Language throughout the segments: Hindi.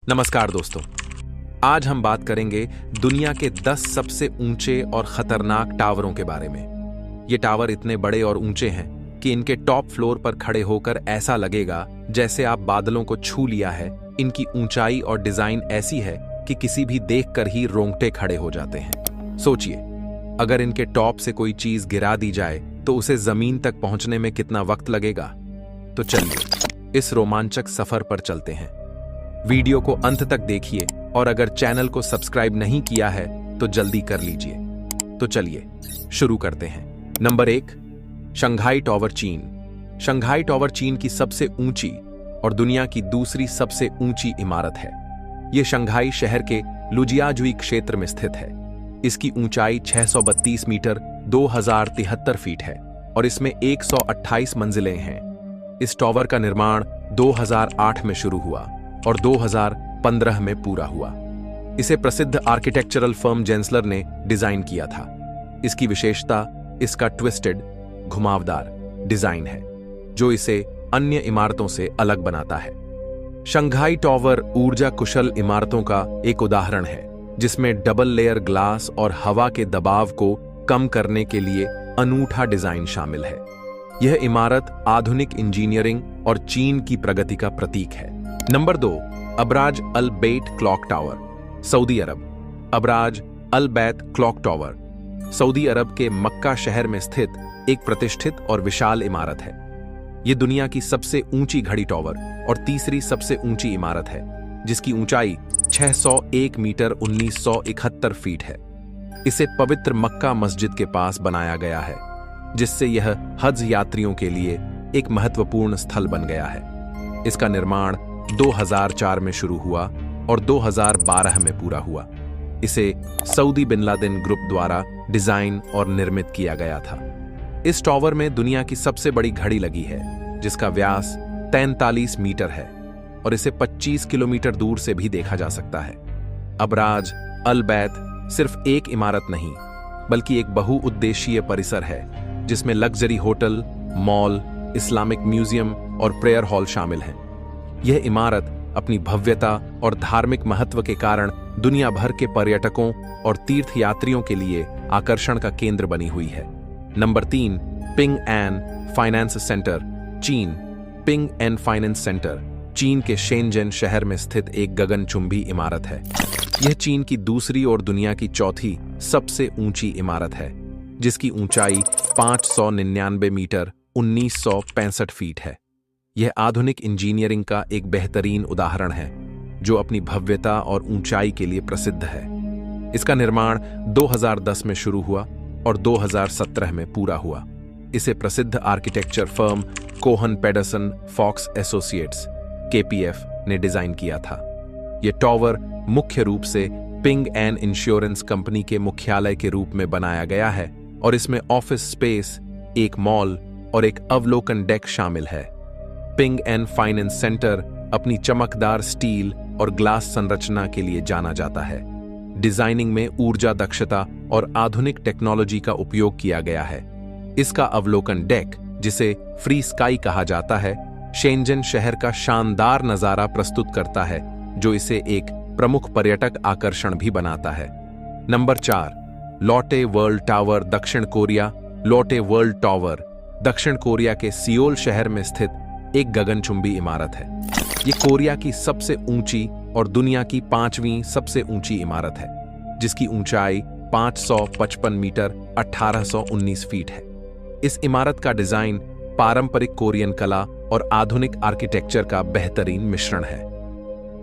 नमस्कार दोस्तों। आज हम बात करेंगे दुनिया के 10 सबसे ऊंचे और खतरनाक टावरों के बारे में। ये टावर इतने बड़े और ऊंचे हैं कि इनके टॉप फ्लोर पर खड़े होकर ऐसा लगेगा जैसे आप बादलों को छू लिया है। इनकी ऊंचाई और डिजाइन ऐसी है कि किसी भी देखकर ही रोंगटे खड़े हो जाते हैं। सोचिए, अगर इनके टॉप से कोई चीज गिरा दी जाए तो उसे जमीन तक पहुंचने में कितना वक्त लगेगा। तो चलिए इस रोमांचक सफर पर चलते हैं। वीडियो को अंत तक देखिए और अगर चैनल को सब्सक्राइब नहीं किया है तो जल्दी कर लीजिए। तो चलिए शुरू करते हैं। नंबर 1, शंघाई टॉवर चीन। शंघाई टॉवर चीन की सबसे ऊंची और दुनिया की दूसरी सबसे ऊंची इमारत है। यह शंघाई शहर के लुजियाजुई क्षेत्र में स्थित है। इसकी ऊंचाई 632 मीटर 2073 फीट है और इसमें 128 मंजिलें हैं। इस टॉवर का निर्माण 2008 में शुरू हुआ और 2015 में पूरा हुआ। इसे प्रसिद्ध आर्किटेक्चरल फर्म जेंसलर ने डिजाइन किया था। इसकी विशेषता इसका ट्विस्टेड, घुमावदार डिजाइन है जो इसे अन्य इमारतों से अलग बनाता है। शंघाई टॉवर ऊर्जा कुशल इमारतों का एक उदाहरण है जिसमें डबल लेयर ग्लास और हवा के दबाव को कम करने के लिए अनूठा डिजाइन शामिल है। यह इमारत आधुनिक इंजीनियरिंग और चीन की प्रगति का प्रतीक है। नंबर 2, अबराज अल बेट क्लॉक टावर, सऊदी अरब। अबराज अल बैत क्लॉक टावर सऊदी अरब के मक्का शहर में स्थित एक प्रतिष्ठित और विशाल इमारत है। यह दुनिया की सबसे ऊंची घड़ी टावर और तीसरी सबसे ऊंची इमारत है जिसकी ऊंचाई 601 मीटर 1971 फीट है। इसे पवित्र मक्का मस्जिद के पास बनाया गया है जिससे यह हज यात्रियों के लिए एक महत्वपूर्ण स्थल बन गया है। इसका निर्माण 2004 में शुरू हुआ और 2012 में पूरा हुआ। इसे सऊदी बिन लादेन ग्रुप द्वारा डिजाइन और निर्मित किया गया था। इस टावर में दुनिया की सबसे बड़ी घड़ी लगी है जिसका व्यास 43 मीटर है और इसे 25 किलोमीटर दूर से भी देखा जा सकता है। अबराज अल बैत सिर्फ एक इमारत नहीं बल्कि एक बहुउद्देशीय परिसर है जिसमें luxury hotel, mall, Islamic museum और प्रेयर हॉल शामिल हैं। यह इमारत अपनी भव्यता और धार्मिक महत्व के कारण दुनिया भर के पर्यटकों और तीर्थयात्रियों के लिए आकर्षण का केंद्र बनी हुई है। Number 3, Ping An finance centre, चीन। पिंग एन फाइनेंस सेंटर चीन के शेनजेन शहर में स्थित एक गगनचुंबी इमारत है। यह चीन की दूसरी और दुनिया की चौथी सबसे ऊंची इमारत है जिसकी ऊंचाई 599 मीटर 1965 फीट है। यह आधुनिक इंजीनियरिंग का एक बेहतरीन उदाहरण है जो अपनी भव्यता और ऊंचाई के लिए प्रसिद्ध है। इसका निर्माण 2010 में शुरू हुआ और 2017 में पूरा हुआ। इसे प्रसिद्ध architecture firm Kohn Pedersen Fox associates (KPF) ने डिजाइन किया था। यह टॉवर मुख्य रूप से पिंग एन इंश्योरेंस कंपनी के मुख्यालय के रूप में बनाया गया है और इसमें ऑफिस स्पेस, एक मॉल और एक अवलोकन डेक शामिल है। पिंग एन फाइनेंस सेंटर अपनी चमकदार स्टील और ग्लास संरचना के लिए जाना जाता है। डिजाइनिंग में ऊर्जा दक्षता और आधुनिक टेक्नोलॉजी का उपयोग किया गया है। इसका अवलोकन डेक, जिसे फ्री स्काई कहा जाता है, शेनजेन शहर का शानदार नजारा प्रस्तुत करता है जो इसे एक प्रमुख पर्यटक आकर्षण भी बनाता है। नंबर 4, लोटे वर्ल्ड टावर, दक्षिण कोरिया। लोटे वर्ल्ड टावर दक्षिण कोरिया के सियोल शहर में स्थित एक गगनचुंबी इमारत है। ये कोरिया की सबसे ऊंची और दुनिया की 5वीं सबसे ऊंची इमारत है जिसकी ऊंचाई 555 मीटर 1819 फीट है। इस इमारत का डिजाइन पारंपरिक कोरियन कला और आधुनिक आर्किटेक्चर का बेहतरीन मिश्रण है।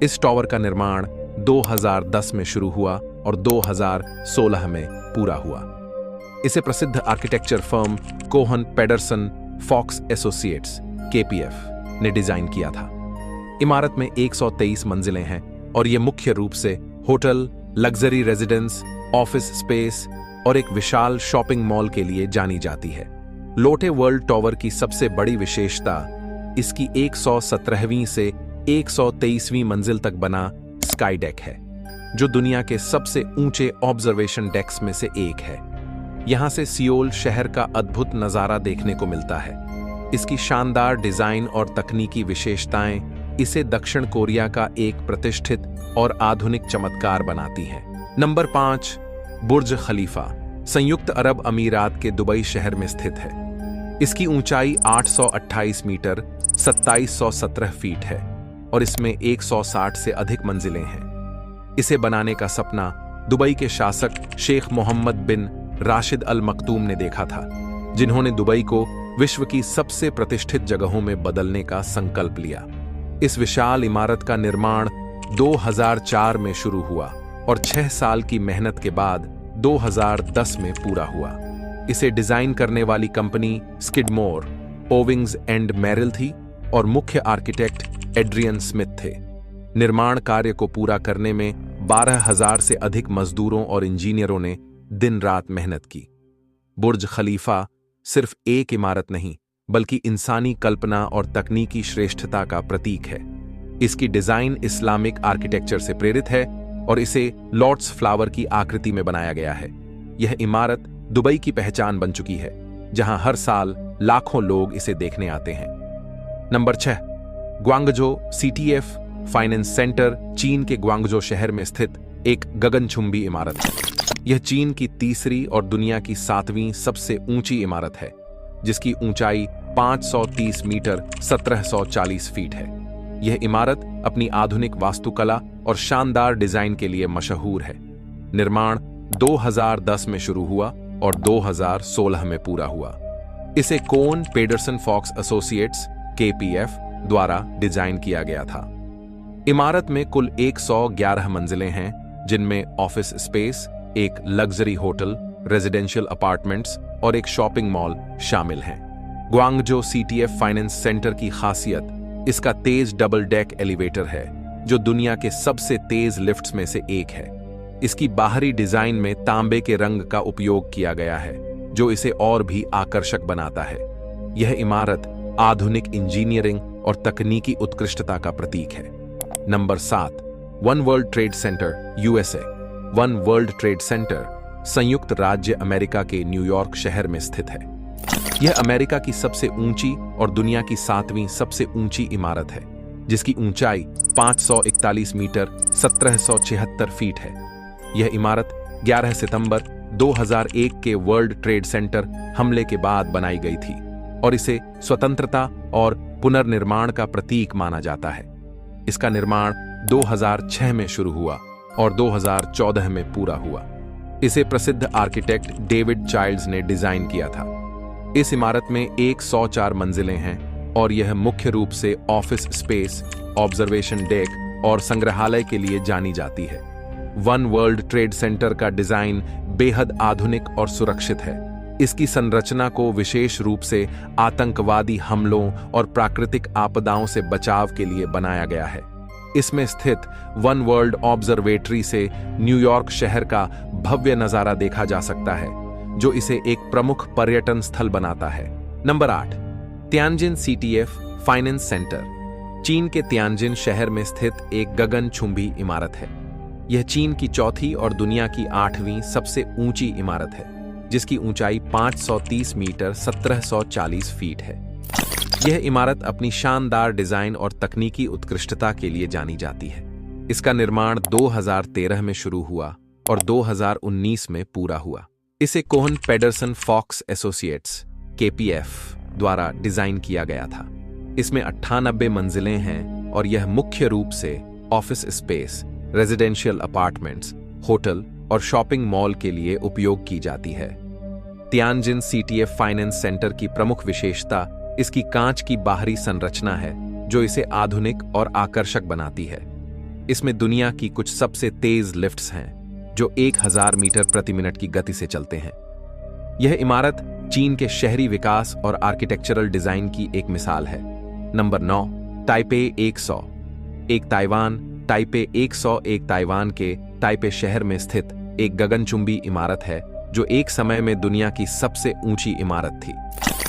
इस टावर का निर्माण 2010 में शुरू हुआ और 2016 में पूरा हुआ। इसे प्रसिद्ध architecture firm Kohn Pedersen Fox associates (KPF) ने डिजाइन किया था। इमारत में 123 मंजिलें हैं और यह मुख्य रूप से hotel, luxury residence, office space और एक विशाल शॉपिंग मॉल के लिए जानी जाती है। लोटे वर्ल्ड टावर की सबसे बड़ी विशेषता इसकी 117वीं से 123वीं मंजिल तक बना स्काई डेक है जो दुनिया के सबसे ऊंचे ऑब्जर्वेशन डेक्स में से एक है। यहां से सियोल शहर का अद्भुत नजारा देखने को मिलता है। इसकी शानदार डिजाइन और तकनीकी विशेषताएं इसे दक्षिण कोरिया का एक प्रतिष्ठित और आधुनिक चमत्कार बनाती है। नंबर 5, बुर्ज खलीफा संयुक्त अरब अमीरात के दुबई शहर में स्थित है। इसकी ऊंचाई 828 मीटर 2717 फीट है और इसमें 160 से अधिक मंजिलें हैं। इसे बनाने का सपना दुबई के शासक शेख मोहम्मद बिन राशिद अल मखदूम ने देखा था, जिन्होंने दुबई को विश्व की सबसे प्रतिष्ठित जगहों में बदलने का संकल्प लिया। इस विशाल इमारत का निर्माण 2004 में शुरू हुआ और 6 साल की मेहनत के बाद 2010 में पूरा हुआ। इसे डिजाइन करने वाली company Skidmore, Owings and Merrill थी और मुख्य आर्किटेक्ट एड्रियन स्मिथ थे। निर्माण कार्य को पूरा करने में 12,000 से अधिक मजदूरों और इंजीनियरों ने दिन रात मेहनत की। बुर्ज खलीफा सिर्फ एक इमारत नहीं, बल्कि इंसानी कल्पना और तकनीकी श्रेष्ठता का प्रतीक है। इसकी डिजाइन इस्लामिक आर्किटेक्चर से प्रेरित है और इसे लॉटस फ्लावर की आकृति में बनाया गया है। यह इमारत दुबई की पहचान बन चुकी है, जहां हर साल लाखों लोग इसे देखने आते हैं। Number 6, Guangzhou CTF finance centre चीन के ग्वांगझो शहर में स्थित एक गगनचुंबी इमारत है। यह चीन की तीसरी और दुनिया की 7वीं सबसे ऊंची इमारत है, जिसकी ऊंचाई 530 मीटर 1740 फीट है। यह इमारत अपनी आधुनिक वास्तुकला और शानदार डिजाइन के लिए मशहूर है। निर्माण 2010 में शुरू हुआ और 2016 में पूरा हुआ। इसे कोन पेडरसन फॉक्स एसोसिएट्स (KPF) द्वारा डिजाइन किया गया था। इमारत में कुल 111 मंजिलें हैं, जिनमें ऑफिस स्पेस, एक लग्जरी होटल, रेजिडेंशियल अपार्टमेंट्स और एक शॉपिंग मॉल शामिल हैं। ग्वांगझो सीटीएफ फाइनेंस सेंटर की खासियत इसका तेज डबल डेक एलिवेटर है, जो दुनिया के सबसे तेज लिफ्ट्स में से एक है। इसकी बाहरी डिजाइन में तांबे के रंग का उपयोग किया गया है, जो इसे और भी आकर्षक बनाता है। यह इमारत आधुनिक इंजीनियरिंग और तकनीकी उत्कृष्टता का प्रतीक है। Number 7, one world trade centre USA। One world trade centre संयुक्त राज्य अमेरिका के न्यूयॉर्क शहर में स्थित है। यह अमेरिका की सबसे ऊंची और दुनिया की 7वीं सबसे ऊंची इमारत है, जिसकी ऊंचाई 541 मीटर 1776 फीट है। यह इमारत 11 सितंबर 2001 के वर्ल्ड ट्रेड सेंटर हमले के बाद बनाई गई थी और इसे स्वतंत्रता और पुनर्निर्माण का प्रतीक माना जाता है। इसका निर्माण 2006 में शुरू हुआ और 2014 में पूरा हुआ। इसे प्रसिद्ध आर्किटेक्ट डेविड चाइल्ड्स ने डिजाइन किया था। इस इमारत में 104 मंजिलें हैं और यह मुख्य रूप से ऑफिस स्पेस, ऑब्जर्वेशन डेक और संग्रहालय के लिए जानी जाती है। वन वर्ल्ड ट्रेड सेंटर का डिजाइन बेहद आधुनिक और सुरक्षित है। इसकी संरचना को विशेष रूप से आतंकवादी हमलों और प्राकृतिक आपदाओं से बचाव के लिए बनाया गया है। इसमें स्थित वन वर्ल्ड ऑब्जर्वेटरी से न्यूयॉर्क शहर का भव्य नजारा देखा जा सकता है, जो इसे एक प्रमुख पर्यटन स्थल बनाता है। Number 8, Tianjin CTF finance centre चीन के तियानजिन शहर में स्थित एक गगनचुंबी इमारत है। यह चीन की चौथी और दुनिया की 8वीं सबसे ऊंची इमारत है, जिसकी ऊंचाई 530 मीटर 1740 फीट है। यह इमारत अपनी शानदार डिजाइन और तकनीकी उत्कृष्टता के लिए जानी जाती है। इसका निर्माण 2013 में शुरू हुआ और 2019 में पूरा हुआ। इसे Kohn Pedersen Fox associates (KPF) द्वारा डिजाइन किया गया था। इसमें 98 मंजिलें हैं और यह मुख्य रूप से office space, residential apartments, hotel और शॉपिंग मॉल के लिए उपयोग की जाती है। तियानजिन सीटीएफ फाइनेंस सेंटर की प्रमुख विशेषता इसकी कांच की बाहरी संरचना है, जो इसे आधुनिक और आकर्षक बनाती है। इसमें दुनिया की कुछ सबसे तेज लिफ्ट्स हैं, जो 1000 मीटर प्रति मिनट की गति से चलते हैं। यह इमारत चीन के शहरी विकास और आर्किटेक्चरल डिजाइन की एक मिसाल है। नंबर 9, ताइपे 100 एक ताइवान। ताइपे 100 एक ताइवान के ताइपे शहर में स्थित एक गगनचुंबी इमारत है, जो एक समय में दुनिया की सबसे ऊंची इमारत थी।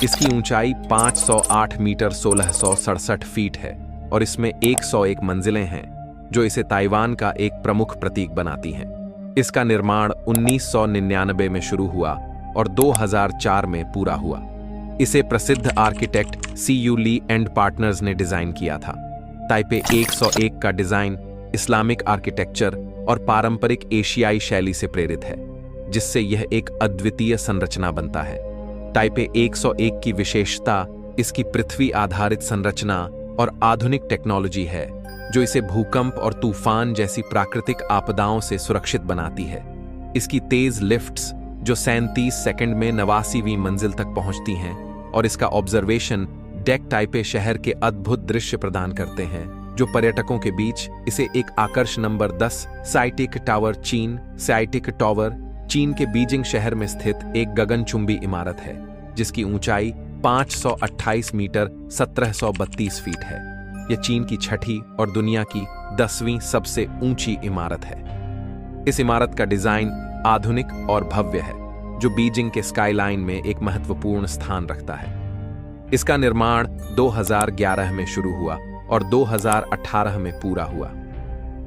इसकी ऊंचाई 508 मीटर 1667 फीट है और इसमें 101 मंजिलें हैं, जो इसे ताइवान का एक प्रमुख प्रतीक बनाती हैं। इसका निर्माण 1999 में शुरू हुआ और 2004 में पूरा हुआ। इसे प्रसिद्ध architect CU Lee and partners ने डिजाइन किया था। ताइपे 101 का डिजाइन इस्लामिक आर्किटेक्चर और पारंपरिक एशियाई शैली से प्रेरित है, जिससे यह एक अद्वितीय संरचना बनता है। ताइपे 101 की विशेषता इसकी पृथ्वी आधारित संरचना और आधुनिक टेक्नोलॉजी है, जो इसे भूकंप और तूफान जैसी प्राकृतिक आपदाओं से सुरक्षित बनाती है। इसकी तेज लिफ्ट्स जो 37 सेकंड में 89वीं मंजिल तक पहुंचती हैं, और इसका ऑब्जर्वेशन डेक ताइपे शहर के अद्भुत दृश्य प्रदान करते हैं, जो पर्यटकों के बीच इसे एक आकर्षण। नंबर 10 साइटिक टावर चीन। साइटिक टावर चीन के बीजिंग शहर में स्थित एक गगनचुंबी इमारत है, जिसकी ऊंचाई 528 मीटर 1732 फीट है। यह चीन की छठी और दुनिया की 10वीं सबसे ऊंची इमारत है। इस इमारत का डिजाइन आधुनिक और भव्य है, जो बीजिंग के स्काईलाइन में एक महत्वपूर्ण स्थान रखता है। इसका निर्माण 2011 में शुरू हुआ और 2018 में पूरा हुआ।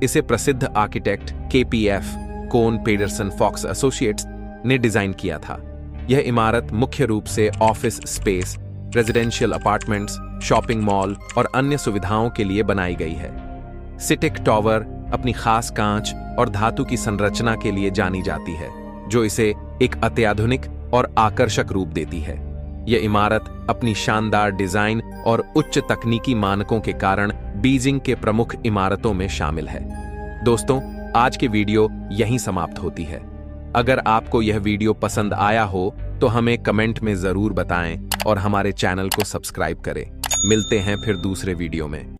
इसे प्रसिद्ध आर्किटेक्ट KPF कोन पेडरसन फॉक्स एसोसिएट्स ने डिजाइन किया था। यह इमारत मुख्य रूप से office space, residential apartments, shopping mall और अन्य सुविधाओं के लिए बनाई गई है। सिटिक टावर अपनी खास कांच और धातु की संरचना के लिए जानी जाती है, जो इसे एक अत्याधुनिक और आकर्षक रूप देती है। यह इमारत अपनी शानदार डिजाइन और उच्च तकनीकी मानकों के कारण बीजिंग के प्रमुख इमारतों में शामिल है। दोस्तों, आज की वीडियो यहीं समाप्त होती है। अगर आपको यह वीडियो पसंद आया हो तो हमें कमेंट में जरूर बताएं और हमारे चैनल को सब्सक्राइब करें। मिलते हैं फिर दूसरे वीडियो में।